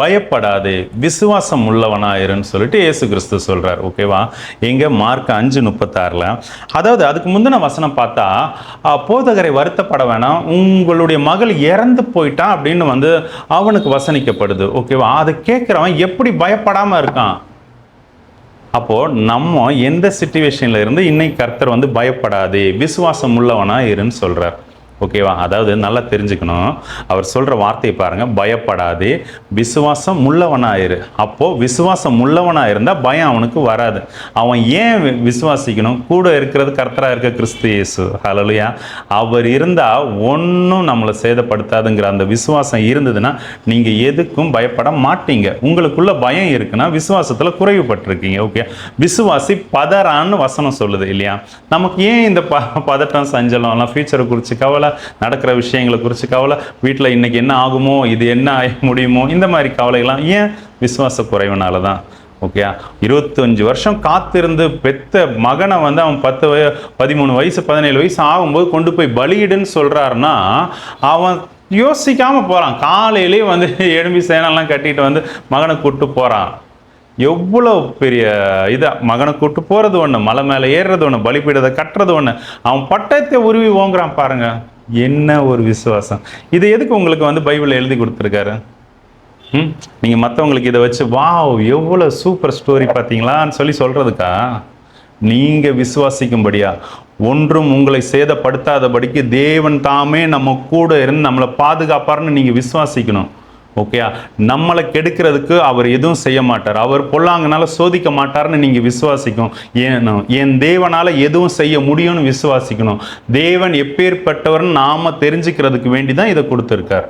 பயப்படாதே, விசுவாசம் உள்ளவனாயிருன்னு சொல்லிட்டு இயேசு கிறிஸ்து சொல்றார். ஓகேவா? எங்க மார்க் 5:36. அதாவது அதுக்கு முந்தின வசனம் பார்த்தா, போதகரை வருத்தப்பட வேணாம், உங்களுடைய மகள் இறந்து போயிட்டா அப்படின்னு வந்து அவனுக்கு வசனிக்கப்படுது. ஓகேவா? அதை கேட்கிறவன் எப்படி பயப்படாம இருக்கான்? அப்போ நம்ம எந்த சிச்சுவேஷன்ல இருந்து இன்னைக்கு கர்த்தர் வந்து பயப்படாதே, விசுவாசம் உள்ளவனா இருன்னு சொல்றார். ஓகேவா? அதாவது நல்லா தெரிஞ்சுக்கணும். அவர் சொல்ற வார்த்தையை பாருங்க, பயப்படாதே, விசுவாசம் உள்ளவனாயிரு. அப்போ விசுவாசம் உள்ளவனா இருந்தா பயம் அவனுக்கு வராது. அவன் ஏன் விசுவாசிக்கணும்? கூட இருக்கிறது கர்த்தரா இருக்க கிறிஸ்து இயேசு. ஹல்லேலூயா. அவர் இருந்தா ஒன்றும் நம்மளை சேதப்படுத்தாதுங்கிற அந்த விசுவாசம் இருந்ததுன்னா நீங்க எதுக்கும் பயப்பட மாட்டீங்க. உங்களுக்குள்ள பயம் இருக்குன்னா விசுவாசத்துல குறைவுபட்டிருக்கீங்க. ஓகே, விசுவாசி பதறான்னு வசனம் சொல்லுது இல்லையா? நமக்கு ஏன் இந்த பதட்டம், சஞ்சலம், ஃபியூச்சரை குறித்து கவலை, நடக்கிற விஷயங்களை குறித்து கவலை, வீட்டில் இன்னைக்கு என்ன ஆகுமோ, இது என்ன முடியுமோ, இந்த மாதிரி கவலைகள்லாம் ஏன்? விசுவாச குறைவுனால தான். ஓகே, 25 வருஷம் காத்திருந்து பெத்த மகனை வந்து அவன் 13 வயசு 17 வயசு ஆகும்போது கொண்டு போய் பலியிடுன்னு சொல்றாருன்னா அவன் யோசிக்காம போறான். காலையிலேயே வந்து எழும்பி சேனெல்லாம் கட்டிட்டு வந்து மகனை கூப்பிட்டு போறான். எவ்வளோ பெரிய மகனை கூட்டு போகிறது ஒன்று, மலை மேலே ஏறுறது ஒன்று, பலிபீடத்தை கட்டுறது ஒன்று, அவன் பட்டயத்தை உருவி ஓங்குறான் பாருங்க. என்ன ஒரு விசுவாசம்! இது எதுக்கு உங்களுக்கு வந்து பைபிள் எழுதி கொடுத்துருக்காரு? நீங்கள் மற்றவங்களுக்கு இதை வச்சு வாவ் எவ்வளோ சூப்பர் ஸ்டோரி பார்த்தீங்களான்னு சொல்லி சொல்கிறதுக்கா? நீங்கள் விசுவாசிக்கும்படியா, ஒன்றும் உங்களை சேதப்படுத்தாதபடிக்கு தேவன் தாமே நம்ம கூட இருந்து நம்மளை பாதுகாப்பார்னு நீங்கள் விசுவாசிக்கணும். ஓகே, நம்மளை கெடுக்கிறதுக்கு அவர் எதுவும் செய்ய மாட்டார், அவர் பொல்லாங்கனால சோதிக்க மாட்டார்னு நீங்கள் விசுவாசிக்கணும். என் தேவனால் எதுவும் செய்ய முடியும்னு விசுவாசிக்கணும். தேவன் எப்பேற்பட்டவர்னு நாம் தெரிஞ்சுக்கிறதுக்கு வேண்டி தான் இதை கொடுத்துருக்கார்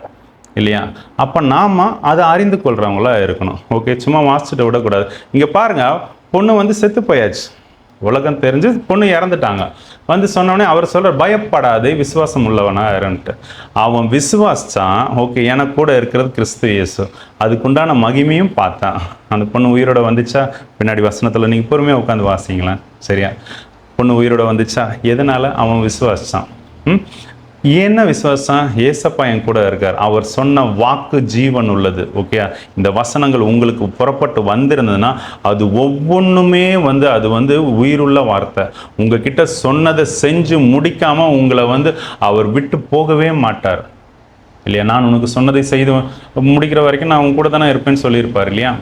இல்லையா? அப்போ நாம் அதை அறிந்து கொள்கிறவங்களா இருக்கணும். ஓகே, சும்மா வாசிச்சுட்டு விடக்கூடாது. இங்கே பாருங்கள், பொண்ணு வந்து செத்து போயாச்சு, உலகம் தெரிஞ்சு பொண்ணு இறந்துட்டாங்க. வந்து சொன்னோடனே அவர் சொல்கிறார், பயப்படாதே, விசுவாசம் உள்ளவனா இருன்ட்டு. அவன் விசுவாசிச்சான். ஓகே, எனக்கு கூட இருக்கிறது கிறிஸ்து இயேசு, அதுக்குண்டான மகிமையும் பார்த்தான். அந்த பொண்ணு உயிரோட வந்துச்சா? பின்னாடி வசனத்தில் நீங்கள் பொறுமையாக உட்காந்து வாசிங்களேன். சரியா? பொண்ணு உயிரோட வந்துச்சா? எதனால்? அவன் விசுவாசிச்சான். என்ன விசுவாசம்? ஏசப்பா என் கூட இருக்கார், அவர் சொன்ன வாக்கு ஜீவன் உள்ளது. ஓகே, இந்த வசனங்கள் உங்களுக்கு புறப்பட்டு வந்திருந்ததுன்னா அது ஒவ்வொன்றுமே வந்து அது வந்து உயிருள்ள வார்த்தை. உங்ககிட்ட சொன்னதை செஞ்சு முடிக்காம உங்களை வந்து அவர் விட்டு போகவே மாட்டார் இல்லையா? நான் உனக்கு சொன்னதை செய்து முடிக்கிற வரைக்கும் நான் உங்க கூட தானே இருப்பேன்னு சொல்லியிருப்பார் இல்லையா?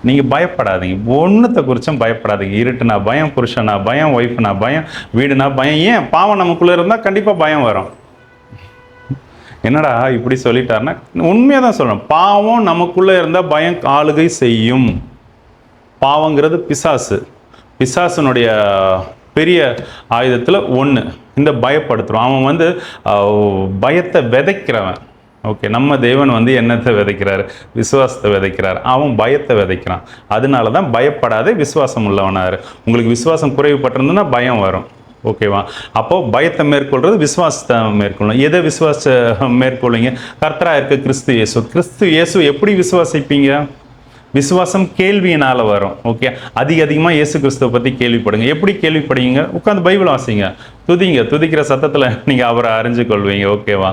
நீங்கள் பயப்படாதீங்க, ஒன்றுத்தை குறிச்சும் பயப்படாதீங்க. இருட்டுனா பயம், புருஷனா பயம், ஒய்ஃப்னா பயம், வீடுனா பயம். ஏன்? பாவம் நமக்குள்ளே இருந்தால் கண்டிப்பாக பயம் வரும். என்னடா இப்படி சொல்லிட்டாருன்னா உண்மையாக தான் சொல்லணும். பாவம் நமக்குள்ளே இருந்தால் பயம் ஆளுகை செய்யும். பாவங்கிறது பிசாசு, பிசாசுனுடைய பெரிய ஆயுதத்தில் ஒன்று இந்த பயப்படுத்துகிறோம். அவன் வந்து பயத்தை விதைக்கிறவன். ஓகே, நம்ம தேவன் வந்து என்னத்தை விதைக்கிறாரு? விசுவாசத்தை விதைக்கிறார். அவன் பயத்தை விதைக்கிறான். அதனால தான் பயப்படாதே, விசுவாசம் உள்ளவனாரு. உங்களுக்கு விசுவாசம் குறைவுபட்டிருந்ததுன்னா பயம் வரும். ஓகேவா? அப்போது பயத்தை மேற்கொள்கிறது, விசுவாசத்தை மேற்கொள்ளணும். எதை விசுவாச மேற்கொள்ளுங்க? கர்த்தராக இருக்க கிறிஸ்து இயேசு. கிறிஸ்து இயேசு எப்படி விசுவாசிப்பீங்க? விசுவாசம் கேள்வியினால் வரும். ஓகே, அதிகமாக இயேசு கிறிஸ்துவை பற்றி கேள்விப்படுங்க. எப்படி கேள்விப்படுவீங்க? உட்காந்து பைபிள் வாசிங்க, துதிங்க. துதிக்கிற சத்தத்தில் நீங்கள் அவரை அறிஞ்சு கொள்வீங்க. ஓகேவா?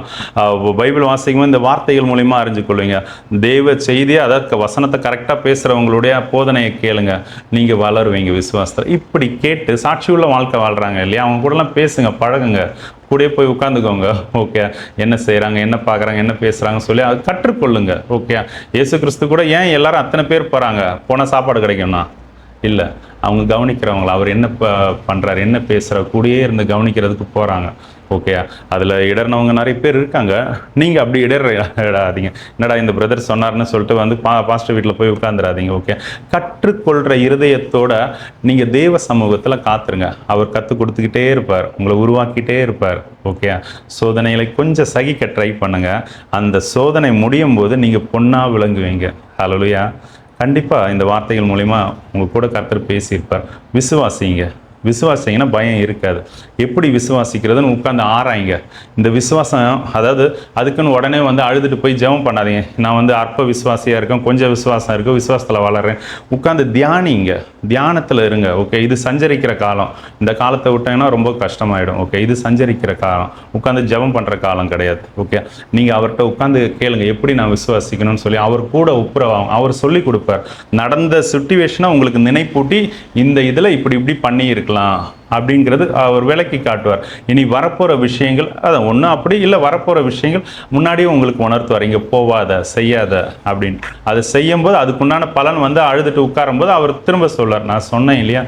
பைபிள் வாசிக்கும்போது இந்த வார்த்தைகள் மூலிமா அறிஞ்சு கொள்வீங்க. தெய்வ செய்தியை, அதாவது வசனத்தை கரெக்டாக பேசுகிறவங்களுடைய போதனையை கேளுங்க, நீங்கள் வளருவீங்க விசுவாசத்தில். இப்படி கேட்டு சாட்சியுள்ள வாழ்க்கை வாழ்கிறாங்க இல்லையா? அவங்க கூடலாம் பேசுங்க, பழகுங்க, கூட போய் உட்காந்துக்கோங்க. ஓகே, என்ன செய்கிறாங்க, என்ன பார்க்குறாங்க, என்ன பேசுகிறாங்கன்னு சொல்லி அது கற்றுக்கொள்ளுங்க. ஓகே, இயேசு கிறிஸ்து கூட ஏன் எல்லாரும் அத்தனை பேர் போகிறாங்க? போனால் சாப்பாடு கிடைக்கும்னா இல்லை, அவங்க கவனிக்கிறவங்கள, அவர் என்ன பண்ணுறாரு, என்ன பேசுகிற கூடயே இருந்து கவனிக்கிறதுக்கு போகிறாங்க. ஓகே, அதில் இடர்னவங்க நிறைய பேர் இருக்காங்க. நீங்கள் அப்படி இடராதீங்க. என்னடா இந்த பிரதர் சொன்னார்னு சொல்லிட்டு வந்து பாஸ்டர் வீட்டில் போய் உட்காந்துடாதீங்க. ஓகே, கற்றுக்கொள்கிற இருதயத்தோட நீங்கள் தேவ சமூகத்தில் காத்துருங்க. அவர் கற்றுக் கொடுத்துக்கிட்டே இருப்பார், உங்களை உருவாக்கிட்டே இருப்பார். ஓகே, சோதனைகளை கொஞ்சம் சகிக்க ட்ரை பண்ணுங்கள். அந்த சோதனை முடியும் போது நீங்கள் பொண்ணாக விளங்குவீங்க. ஹல்லேலூயா. கண்டிப்பாக இந்த வார்த்தைகள் மூலிமா உங்கள் கூட கர்த்தர் பேசியிருப்பார். விசுவாசிங்க. விசுவாசிங்கன்னா பயம் இருக்காது. எப்படி விசுவாசிக்கிறதுன்னு உட்காந்து ஆராய்ங்க. இந்த விசுவாசம், அதாவது அதுக்குன்னு உடனே வந்து அழுதுட்டு போய் ஜெபம் பண்ணாதீங்க. நான் வந்து அற்ப விசுவாசியாக இருக்கேன், கொஞ்சம் விசுவாசம் இருக்குது, விசுவாசத்தில் வளர்றேன். உட்காந்து தியானிங்க, தியானத்தில் இருங்க. ஓகே, இது சஞ்சரிக்கிற காலம். இந்த காலத்தை விட்டீங்கன்னா ரொம்ப கஷ்டமாயிடும். ஓகே, இது சஞ்சரிக்கிற காலம், உட்காந்து ஜெபம் பண்ணுற காலம் கிடையாது. ஓகே, நீங்கள் அவர்கிட்ட உட்காந்து கேளுங்க, எப்படி நான் விசுவாசிக்கணும்னு சொல்லி. அவர் கூட ஒப்புரவாகும், அவர் சொல்லி கொடுப்பார். நடந்த சுச்சுவேஷனை உங்களுக்கு நினைப்பூட்டி, இந்த இதில் இப்படி இப்படி பண்ணி இருக்கலாம் அப்படிங்கிறது அவர் விளக்கி காட்டுவார். இனி வரப்போகிற விஷயங்கள் அதை ஒன்று அப்படி இல்லை, வரப்போகிற விஷயங்கள் முன்னாடியே உங்களுக்கு உணர்த்துவார். இங்கே போவாத, செய்யாத அப்படின்னு. அதை செய்யும்போது அதுக்குண்டான பலன் வந்து அழுதுட்டு உட்காரும்போது அவர் திரும்ப சொல்வார், நான் சொன்னேன் இல்லையா,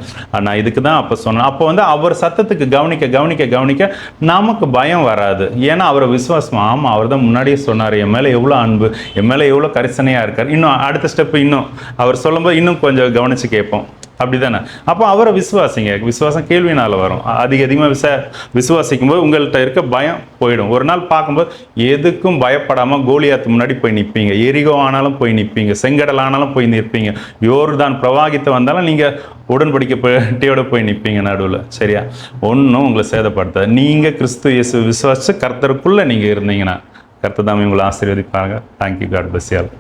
நான் இதுக்கு தான் அப்போ சொன்னேன். அப்போ வந்து அவர் சத்தத்துக்கு கவனிக்க கவனிக்க கவனிக்க நமக்கு பயம் வராது. ஏன்னா அவரை விசுவாசம், ஆமாம் அவர் தான் முன்னாடியே சொன்னார், என் மேலே எவ்வளோ அன்பு, என் மேலே எவ்வளோ கரிசனையாக இருக்கார். இன்னும் அடுத்த ஸ்டெப்பு இன்னும் அவர் சொல்லும்போது இன்னும் கொஞ்சம் கவனித்து கேட்போம். அப்படி தானே? அப்போ அவரை விசுவாசிங்க. விசுவாசம் கேள்வினால் வரும். அதிகமாக விசுவாசிக்கும் போது உங்கள்கிட்ட இருக்க பயம் போயிடும். ஒரு நாள் பார்க்கும்போது எதுக்கும் பயப்படாமல் கோலியாத்து முன்னாடி போய் நிற்பீங்க. எரிகோ ஆனாலும் போய் நிற்பீங்க, செங்கடல் ஆனாலும் போய் நிற்பீங்க, யோர்தான் பிரவாகித்து வந்தாலும் நீங்கள் உடன்படிக்கை பெட்டியோட போய் நிற்பீங்க நடுவில். சரியா? ஒன்றும் உங்களை சேதப்படுத்தாது. நீங்கள் கிறிஸ்து இயேசு விசுவாசித்து கர்த்தருக்குள்ளே நீங்கள் இருந்தீங்கன்னா கர்த்தர் தாமே உங்களை ஆசீர்வதிப்பாங்க. Thank you. God bless you all.